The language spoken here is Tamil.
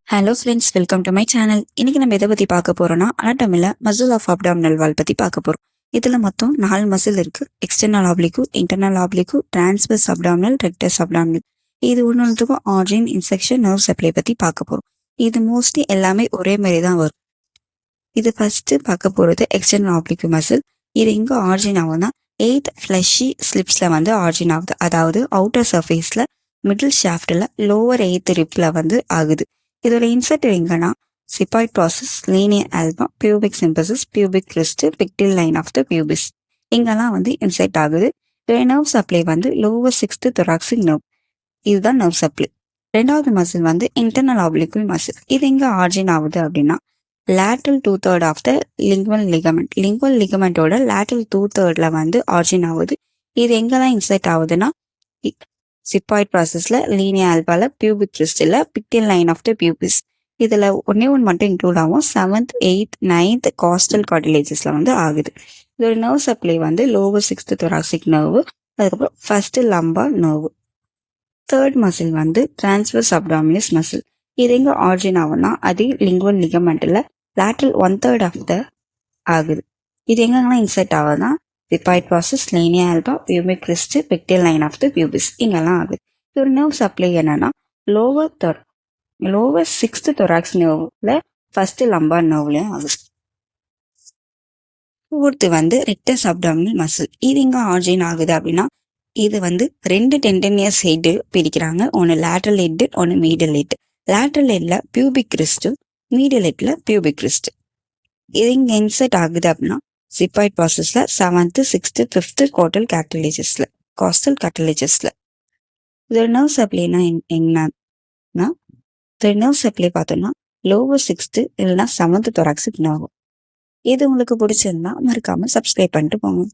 Hello friends, welcome to my channel. இன்னைக்கு நம்ம எதை பற்றி பார்க்க போறோம்னா, அனாட்டமில மசில் ஆஃப் அப்டாமினல் வால் பற்றி பார்க்க போகிறோம். இதில் மொத்தம் 4 மசில் இருக்கு. External oblique, internal oblique, transverse abdominal, rectus abdominal. இது ஒன்றுக்கும் ஆர்ஜின், இன்செக்ஷன், நர்வ் சப்ளை பற்றி பார்க்க போகிறோம். இது மோஸ்ட்லி எல்லாமே ஒரே மாதிரி தான் வரும். இது ஃபர்ஸ்ட் பார்க்க போகிறது எக்ஸ்டர்னல் ஆப்ளிக்கு மசில். இது எங்கே ஆர்ஜின் ஆகுதுன்னா 8 ஃப்ளஷி ஸ்லிப்ஸில் வந்து ஆர்ஜின் ஆகுது. அதாவது அவுட்டர் சர்ஃபேஸில் மிடில் ஷாஃப்டில் லோவர் 8th ரிப்பில் வந்து ஆகுது. இதோட இன்செர்ட் எங்கன்னா xiphoid process, linea alba, pubic symphysis, pubic crest, pectineal line of the pubis இங்கெல்லாம் வந்து இன்செர்ட் ஆகுது. இதோட நர்வ் சப்ளை வந்து லோவர் 6th thoracic nerve. இதுதான் நர்வ் சப்ளை. ரெண்டாவது மசில் வந்து இன்டர்னல் ஆப்ளிக்குல் மசில். இது எங்க ஆர்ஜின் ஆகுது அப்படின்னா lateral 2/3 of the inguinal ligament. Inguinal லிகமெண்டோட லேட்ரல் 2/3 வந்து ஆர்ஜின் ஆகுது. இது எங்கெல்லாம் இன்செர்ட் ஆகுதுன்னா சிப்பாய்ட் ப்ராசஸ்ல, லீனியர் ஆல்பால, பியூபிக் கிறிஸ்டில், pectineal line of the pubis. இதுல ஒன்னே ஒன்று மட்டும் இன்க்ளூட் ஆகும். 7th, 8th, 9th காஸ்டல் கார்டிலேஜஸ்ல வந்து ஆகுது. இதோட நர்வ் சப்ளை வந்து லோவர் 6th thoracic nerve, அதுக்கப்புறம் first lumbar nerve. Third muscle வந்து டிரான்ஸ்வர்ஸ் அப்டாமினஸ் மசில். இது எங்க ஆர்ஜின் ஆகும்னா அதே லிங்குவல் லிகமெண்ட்ல லேட்ரல் 1/3 ஆஃப் த ஆகுது. இது எங்கெல்லாம் இன்செர்ட் ஆகுதுன்னா xiphoid process, linea alba, pubic crest, pectineal line of the pubis இங்கெல்லாம் ஆகுது. இது ஒரு நர்வ் சப்ளை என்னன்னா லோவர் 6th thoracic nerveல ஃபர்ஸ்ட் லம்பார் நர்வ்லயும் ஆகுது. ஃபோர்த்து வந்து ரெக்டஸ் அப்டாமினல் மசில். இது எங்க ஆர்ஜின் ஆகுது அப்படின்னா இது வந்து 2 டெண்டனியஸ் ஹெட் பிரிக்கிறாங்க. ஒன்று லேட்ரல் ஹெட், ஒன்று மீடியல் ஹெட். லேட்ரல் ஹெட்ல பியூபிக் கிறிஸ்ட், மீடியல் ஹெட்ல பியூபிக் கிறிஸ்ட். இது இங்க இன்செர்ட் ஆகுது அப்படின்னா சிப்பாய்ட் ப்ராசஸ்ல 7th, 6th, 5th காஸ்டல் கார்டிலேஜஸ்ல. இதோட நர்வ் சப்ளைனா என்னன்னா நர்வ் சப்ளை பார்த்தோம்னா லோவர் 6th இல்லைன்னா 7th thoracic nerve. இது உங்களுக்கு பிடிச்சிருந்தா மறக்காம சப்ஸ்கிரைப் பண்ணிட்டு போங்க.